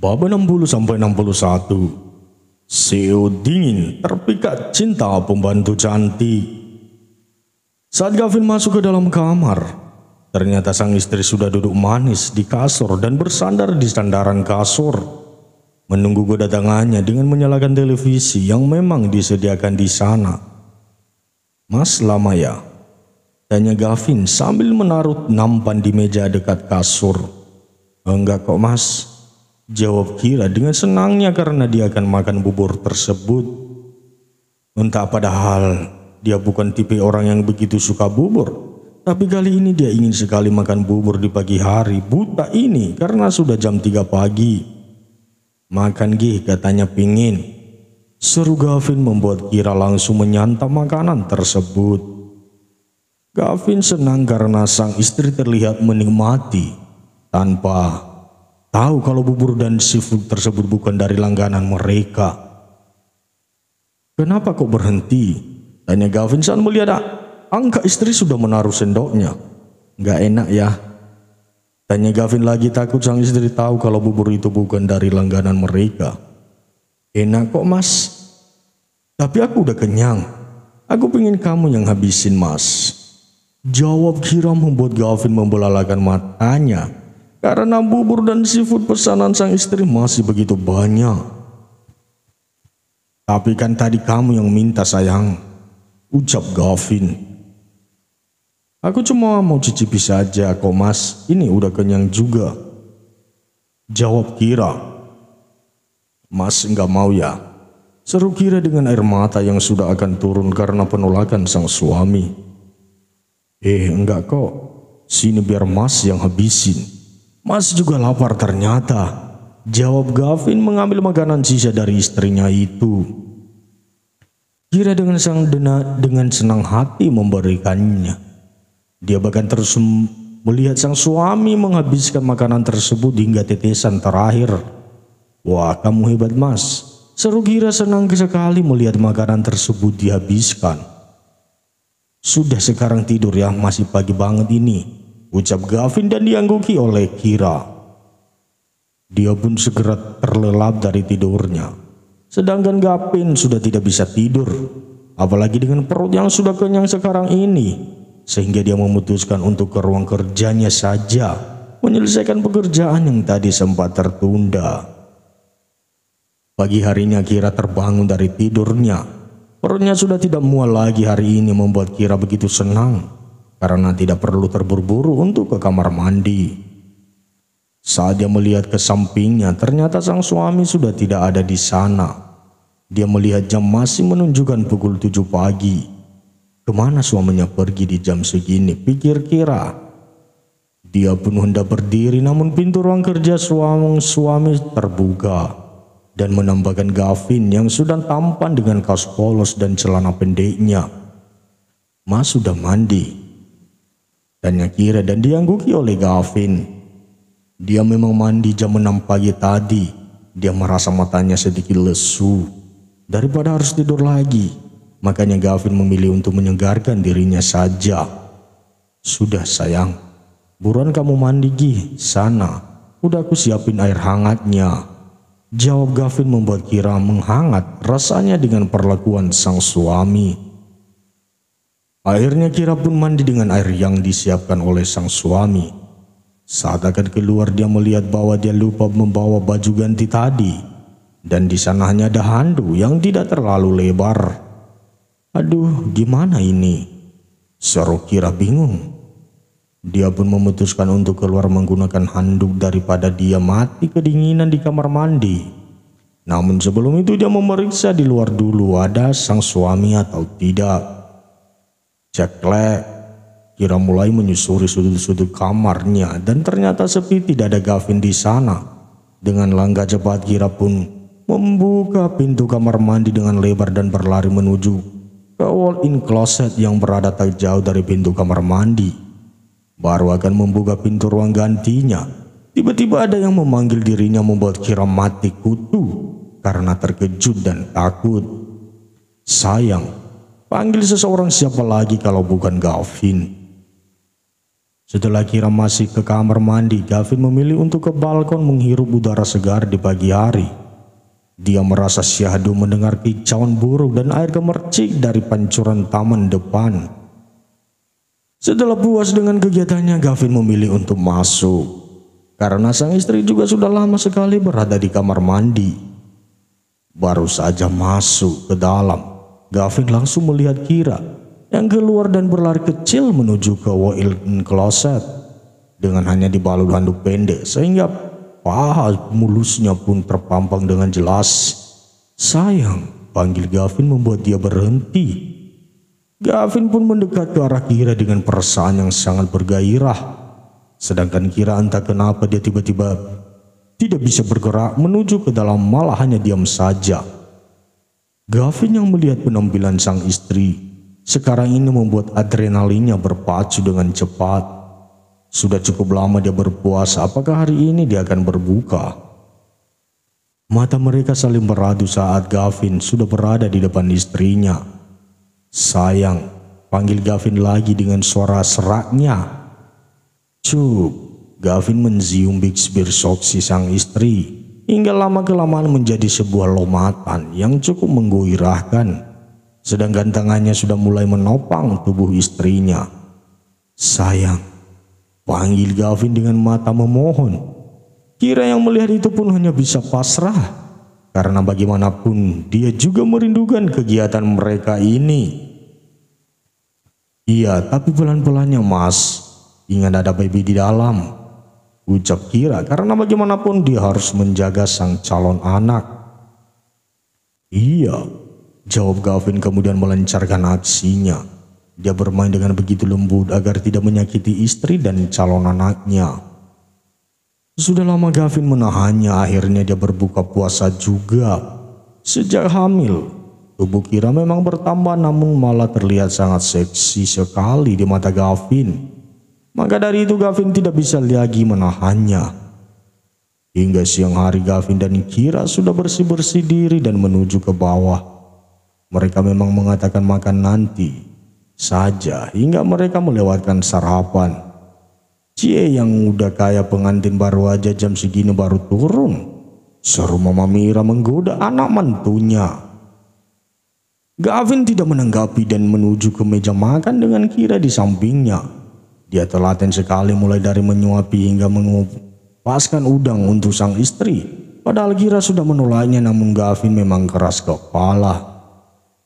Bab 60-61. CEO dingin terpikat cinta pembantu cantik. Saat Gavin masuk ke dalam kamar, ternyata sang istri sudah duduk manis di kasur dan bersandar di sandaran kasur, menunggu kedatangannya dengan menyalakan televisi yang memang disediakan di sana. "Mas, lama ya?" tanya Gavin sambil menaruh nampan di meja dekat kasur. "Enggak kok mas," jawab Kira dengan senangnya karena dia akan makan bubur tersebut. Entah padahal dia bukan tipe orang yang begitu suka bubur, tapi kali ini dia ingin sekali makan bubur di pagi hari buta ini karena sudah jam 3 pagi. "Makan gih," katanya pingin. Seru Gavin membuat Kira langsung menyantap makanan tersebut. Gavin senang karena sang istri terlihat menikmati tanpa tahu kalau bubur dan seafood tersebut bukan dari langganan mereka. "Kenapa kok berhenti?" tanya Gavin saat melihat angka istri sudah menaruh sendoknya. "Nggak enak ya?" tanya Gavin lagi, takut sang istri tahu kalau bubur itu bukan dari langganan mereka. "Enak kok mas, tapi aku udah kenyang. Aku pengen kamu yang habisin mas," jawab Kira membuat Gavin membelalakan matanya karena bubur dan seafood pesanan sang istri masih begitu banyak. "Tapi kan tadi kamu yang minta sayang," ucap Gavin. "Aku cuma mau cicipi saja kok mas, ini udah kenyang juga," jawab Kira. "Mas enggak mau ya?" seru Kira dengan air mata yang sudah akan turun karena penolakan sang suami. Enggak kok, sini biar mas yang habisin. Mas juga lapar ternyata," jawab Gavin mengambil makanan sisa dari istrinya itu. Kira dengan senang hati memberikannya. Dia bahkan terus melihat sang suami menghabiskan makanan tersebut hingga tetesan terakhir. "Wah, kamu hebat mas," seru Kira senang sekali melihat makanan tersebut dihabiskan. "Sudah sekarang tidur ya, masih pagi banget ini," ucap Gavin dan diangguki oleh Kira. Dia pun segera terlelap dari tidurnya. Sedangkan Gavin sudah tidak bisa tidur, apalagi dengan perut yang sudah kenyang sekarang ini, sehingga dia memutuskan untuk ke ruang kerjanya saja, menyelesaikan pekerjaan yang tadi sempat tertunda. Pagi harinya Kira terbangun dari tidurnya. Perutnya sudah tidak mual lagi hari ini membuat Kira begitu senang karena tidak perlu terburu-buru untuk ke kamar mandi. Saat dia melihat ke sampingnya, ternyata sang suami sudah tidak ada di sana. Dia melihat jam masih menunjukkan pukul 7 pagi. Kemana suaminya pergi di jam segini, pikir Kira. Dia pun hendak berdiri namun pintu ruang kerja suami terbuka dan menambahkan Gavin yang sudah tampan dengan kaos polos dan celana pendeknya. "Mas sudah mandi?" tanya Kira dan diangguki oleh Gavin. Dia memang mandi jam 6 pagi tadi. Dia merasa matanya sedikit lesu. Daripada harus tidur lagi, makanya Gavin memilih untuk menyegarkan dirinya saja. "Sudah sayang, buruan kamu mandi gih, sana. Udah aku siapin air hangatnya," jawab Gavin membuat Kira menghangat rasanya dengan perlakuan sang suami. Akhirnya Kira pun mandi dengan air yang disiapkan oleh sang suami. Saat akan keluar dia melihat bahwa dia lupa membawa baju ganti tadi. Dan di sana hanya ada handuk yang tidak terlalu lebar. "Aduh, gimana ini?" seru Kira bingung. Dia pun memutuskan untuk keluar menggunakan handuk daripada dia mati kedinginan di kamar mandi. Namun sebelum itu dia memeriksa di luar dulu ada sang suami atau tidak. Ceklek, Kira mulai menyusuri sudut-sudut kamarnya dan ternyata sepi, tidak ada Gavin di sana. Dengan langkah cepat Kira pun membuka pintu kamar mandi dengan lebar dan berlari menuju ke walk-in closet yang berada tak jauh dari pintu kamar mandi. Baru akan membuka pintu ruang gantinya, tiba-tiba ada yang memanggil dirinya membuat Kira mati kutu karena terkejut dan takut. Sayang, panggil seseorang siapa lagi kalau bukan Gavin. Setelah Kira masih ke kamar mandi, Gavin memilih untuk ke balkon menghirup udara segar di pagi hari. Dia merasa syahdu mendengar kicauan burung dan air gemercik dari pancuran taman depan. Setelah puas dengan kegiatannya, Gavin memilih untuk masuk. Karena sang istri juga sudah lama sekali berada di kamar mandi. Baru saja masuk ke dalam, Gavin langsung melihat Kira yang keluar dan berlari kecil menuju ke walk-in closet dengan hanya dibalut handuk pendek sehingga paha mulusnya pun terpampang dengan jelas. "Sayang," panggil Gavin membuat dia berhenti. Gavin pun mendekat ke arah Kira dengan perasaan yang sangat bergairah. Sedangkan Kira entah kenapa dia tiba-tiba tidak bisa bergerak menuju ke dalam, malah hanya diam saja. Gavin yang melihat penampilan sang istri sekarang ini membuat adrenalinnya berpacu dengan cepat. Sudah cukup lama dia berpuasa, apakah hari ini dia akan berbuka? Mata mereka saling beradu saat Gavin sudah berada di depan istrinya. "Sayang," panggil Gavin lagi dengan suara seraknya. "Cup," Gavin mencium bibir seksi sang istri hingga lama-kelamaan menjadi sebuah lomatan yang cukup menggairahkan. Sedangkan tangannya sudah mulai menopang tubuh istrinya. "Sayang," panggil Gavin dengan mata memohon. Kira yang melihat itu pun hanya bisa pasrah, karena bagaimanapun dia juga merindukan kegiatan mereka ini. "Iya, tapi pelan-pelannya mas, ingat ada baby di dalam," ucap Kira karena bagaimanapun dia harus menjaga sang calon anak. "Iya," jawab Gavin kemudian melancarkan aksinya. Dia bermain dengan begitu lembut agar tidak menyakiti istri dan calon anaknya. Sudah lama Gavin menahannya, akhirnya dia berbuka puasa juga. Sejak hamil, tubuh Kira memang bertambah namun malah terlihat sangat seksi sekali di mata Gavin. Maka dari itu Gavin tidak bisa lagi menahannya. Hingga siang hari Gavin dan Kira sudah bersih-bersih diri dan menuju ke bawah. Mereka memang mengatakan makan nanti saja hingga mereka melewatkan sarapan. "Cie, yang udah kayak pengantin baru aja jam segini baru turun," seru Mama Mira menggoda anak mantunya. Gavin tidak menanggapi dan menuju ke meja makan dengan Kira di sampingnya. Dia telaten sekali mulai dari menyuapi hingga mengupaskan udang untuk sang istri. Padahal Kira sudah menolaknya namun Gavin memang keras kepala.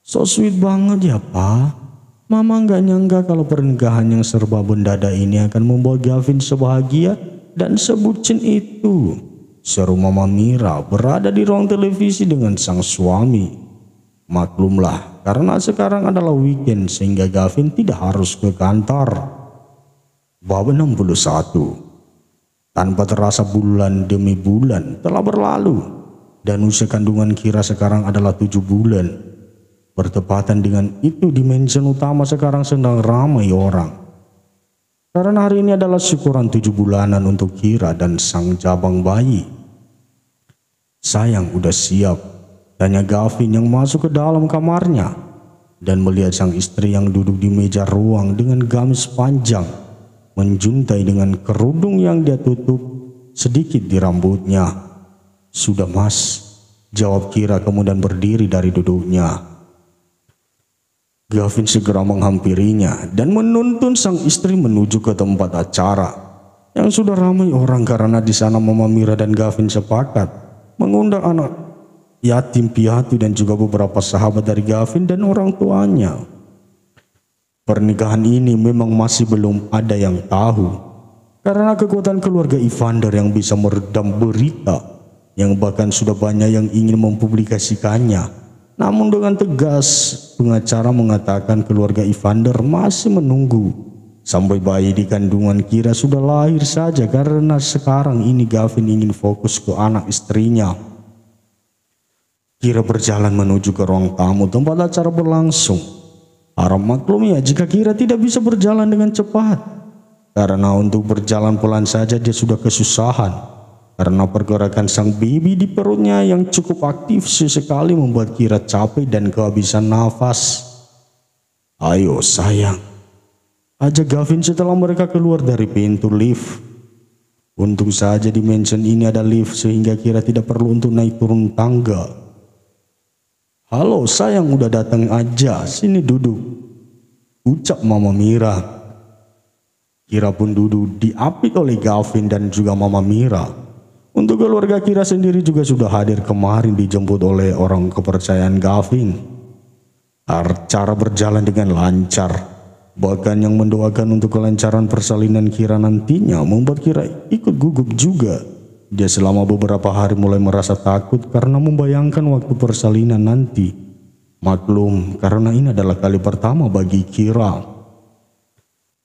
"So sweet banget ya pak. Mama nggak nyangka kalau pernikahan yang serba mendadak ini akan membuat Gavin sebahagia dan sebucin itu," seru Mama Mira berada di ruang televisi dengan sang suami. Maklumlah, karena sekarang adalah weekend sehingga Gavin tidak harus ke kantor. Bab 61. Tanpa terasa bulan demi bulan telah berlalu dan usia kandungan Kira sekarang adalah 7 bulan. Bertepatan dengan itu di mansion utama sekarang sedang ramai orang. Karena hari ini adalah syukuran 7 bulanan untuk Kira dan sang jabang bayi. "Sayang, udah siap?" tanya Gavin yang masuk ke dalam kamarnya dan melihat sang istri yang duduk di meja ruang dengan gamis panjang menjuntai dengan kerudung yang dia tutup sedikit di rambutnya. "Sudah mas," jawab Kira kemudian berdiri dari duduknya. Gavin segera menghampirinya dan menuntun sang istri menuju ke tempat acara yang sudah ramai orang karena di sana Mama Mira dan Gavin sepakat mengundang anak yatim piatu dan juga beberapa sahabat dari Gavin dan orang tuanya. Pernikahan ini memang masih belum ada yang tahu karena kekuatan keluarga Evander yang bisa meredam berita yang bahkan sudah banyak yang ingin mempublikasikannya. Namun dengan tegas pengacara mengatakan keluarga Evander masih menunggu sampai bayi di kandungan Kira sudah lahir saja karena sekarang ini Gavin ingin fokus ke anak istrinya. Kira berjalan menuju ke ruang tamu tempat acara berlangsung. Harap maklum ya jika Kira tidak bisa berjalan dengan cepat, karena untuk berjalan pelan saja dia sudah kesusahan. Karena pergerakan sang baby di perutnya yang cukup aktif sesekali membuat Kira capek dan kehabisan nafas. "Ayo sayang," ajak Gavin setelah mereka keluar dari pintu lift. Untung saja di mansion ini ada lift sehingga Kira tidak perlu untuk naik turun tangga. "Halo sayang, udah datang aja, sini duduk," ucap Mama Mira. Kira pun duduk diapit oleh Gavin dan juga Mama Mira. Untuk keluarga Kira sendiri juga sudah hadir kemarin dijemput oleh orang kepercayaan Gavin. Acara berjalan dengan lancar. Bahkan yang mendoakan untuk kelancaran persalinan Kira nantinya membuat Kira ikut gugup juga. Dia selama beberapa hari mulai merasa takut karena membayangkan waktu persalinan nanti. Maklum, karena ini adalah kali pertama bagi Kira.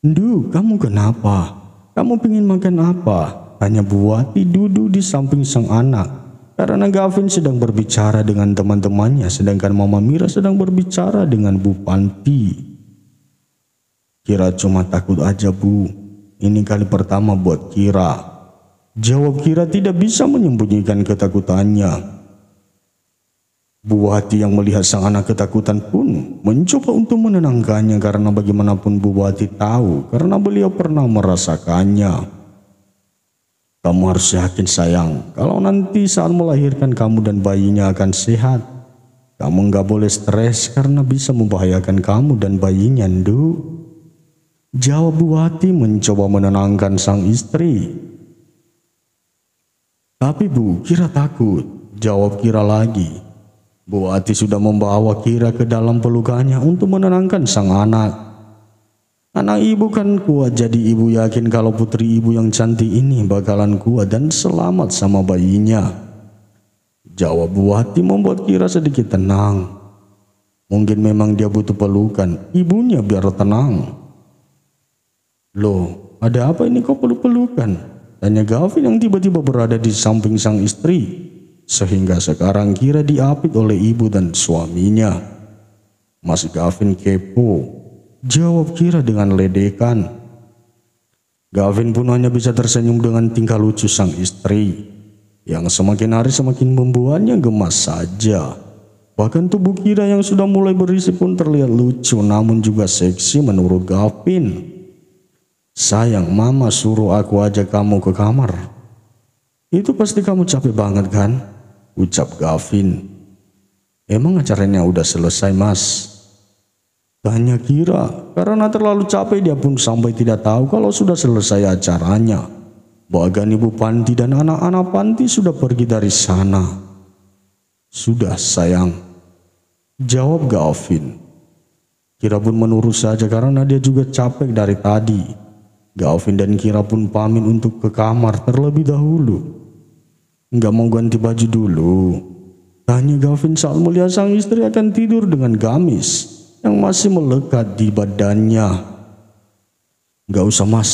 "Duh, kamu kenapa? Kamu pengen makan apa?" tanya Bu Wati duduk di samping sang anak. Karena Gavin sedang berbicara dengan teman-temannya sedangkan Mama Mira sedang berbicara dengan Bu Panti. "Kira cuma takut aja Bu, ini kali pertama buat Kira," jawab Kira tidak bisa menyembunyikan ketakutannya. Bu Wati yang melihat sang anak ketakutan pun mencoba untuk menenangkannya karena bagaimanapun Bu Wati tahu karena beliau pernah merasakannya. "Kamu harus yakin sayang, kalau nanti saat melahirkan kamu dan bayinya akan sehat. Kamu nggak boleh stres karena bisa membahayakan kamu dan bayinya, Ndu," jawab Bu Wati mencoba menenangkan sang istri. "Tapi Bu, Kira takut," jawab Kira lagi. Bu Wati sudah membawa Kira ke dalam pelukannya untuk menenangkan sang anak. "Anak ibu kan kuat, jadi ibu yakin kalau putri ibu yang cantik ini bakalan kuat dan selamat sama bayinya," jawab Bu Wati membuat Kira sedikit tenang. Mungkin memang dia butuh pelukan ibunya biar tenang. "Loh, ada apa ini kok peluk-pelukan?" tanya Gavin yang tiba-tiba berada di samping sang istri. Sehingga sekarang Kira diapit oleh ibu dan suaminya. "Mas Gavin kepo," jawab Kira dengan ledekan. Gavin pun hanya bisa tersenyum dengan tingkah lucu sang istri, yang semakin hari semakin membuatnya gemas saja. Bahkan tubuh Kira yang sudah mulai berisi pun terlihat lucu namun juga seksi menurut Gavin. "Sayang, Mama suruh aku ajak kamu ke kamar. Itu pasti kamu capek banget kan?" ucap Gavin. "Emang acaranya udah selesai Mas?" tanya Kira. Karena terlalu capek dia pun sampai tidak tahu kalau sudah selesai acaranya. Bahkan Ibu Panti dan anak-anak Panti sudah pergi dari sana. "Sudah sayang," jawab Gavin. Kira pun menurut saja karena dia juga capek dari tadi. Gavin dan Kira pun pamit untuk ke kamar terlebih dahulu. "Nggak mau ganti baju dulu?" tanya Gavin saat melihat sang istri akan tidur dengan gamis yang masih melekat di badannya. "Nggak usah Mas,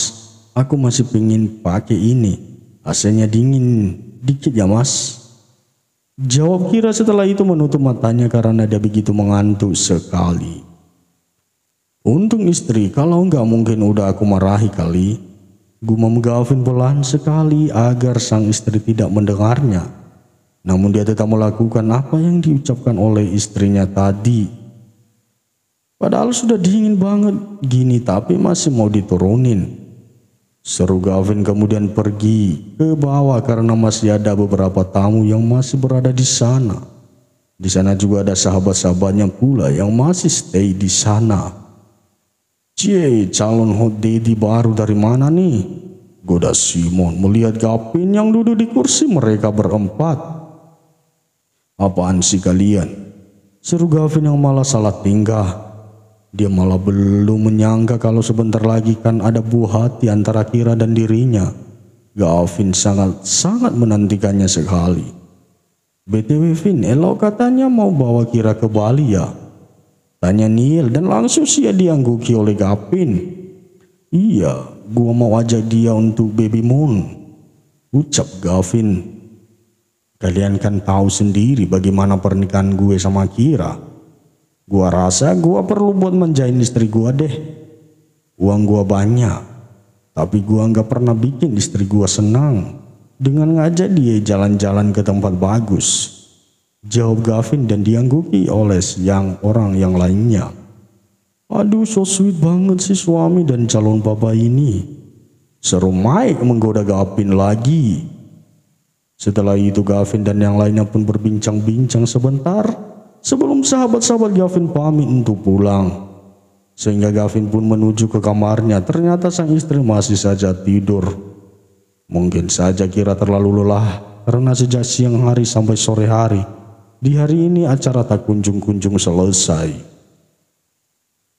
aku masih pengen pakai ini. AC-nya dingin dikit ya Mas," jawab Kira setelah itu menutup matanya karena dia begitu mengantuk sekali. "Untung istri, kalau nggak mungkin udah aku marahi kali," gumam Gavin pelan sekali agar sang istri tidak mendengarnya. Namun dia tetap melakukan apa yang diucapkan oleh istrinya tadi. "Padahal sudah dingin banget gini tapi masih mau diturunin," seru Gavin kemudian pergi ke bawah karena masih ada beberapa tamu yang masih berada di sana. Di sana juga ada sahabat-sahabatnya pula yang masih stay di sana. "Cie, calon hot daddy baru dari mana nih?" goda Simon melihat Gavin yang duduk di kursi mereka berempat. "Apaan sih kalian?" seru Gavin yang malah salah tingkah. Dia malah belum menyangka kalau sebentar lagi kan ada buah hati antara Kira dan dirinya. Gavin sangat menantikannya sekali. "BTW Vin, elok katanya mau bawa Kira ke Bali ya?" tanya Neil dan langsung dia diangguki oleh Gavin. "Iya, gua mau ajak dia untuk baby moon," ucap Gavin. "Kalian kan tahu sendiri bagaimana pernikahan gue sama Kira. Gua rasa gua perlu buat manjain istri gua deh. Uang gua banyak, tapi gua nggak pernah bikin istri gua senang dengan ngajak dia jalan-jalan ke tempat bagus," jawab Gavin dan diangguki oleh orang yang lainnya. Aduh, so sweet banget sih suami dan calon papa ini. Seru Mike menggoda Gavin lagi. Setelah itu Gavin dan yang lainnya pun berbincang-bincang sebentar sebelum sahabat-sahabat Gavin pamit untuk pulang. Sehingga Gavin pun menuju ke kamarnya. Ternyata sang istri masih saja tidur. Mungkin saja kira terlalu lelah karena sejak siang hari sampai sore hari di hari ini acara tak kunjung-kunjung selesai.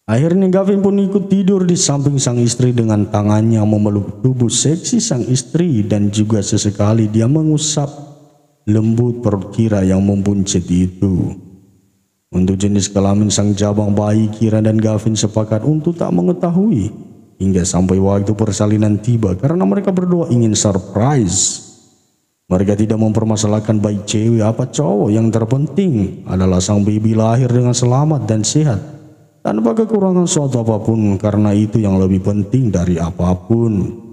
Akhirnya Gavin pun ikut tidur di samping sang istri dengan tangannya memeluk tubuh seksi sang istri dan juga sesekali dia mengusap lembut perut Kira yang membuncit itu. Untuk jenis kelamin sang jabang bayi, Kira dan Gavin sepakat untuk tak mengetahui hingga sampai waktu persalinan tiba karena mereka berdua ingin surprise. Mereka tidak mempermasalahkan baik cewek apa cowok, yang terpenting adalah sang baby lahir dengan selamat dan sehat tanpa kekurangan suatu apapun, karena itu yang lebih penting dari apapun.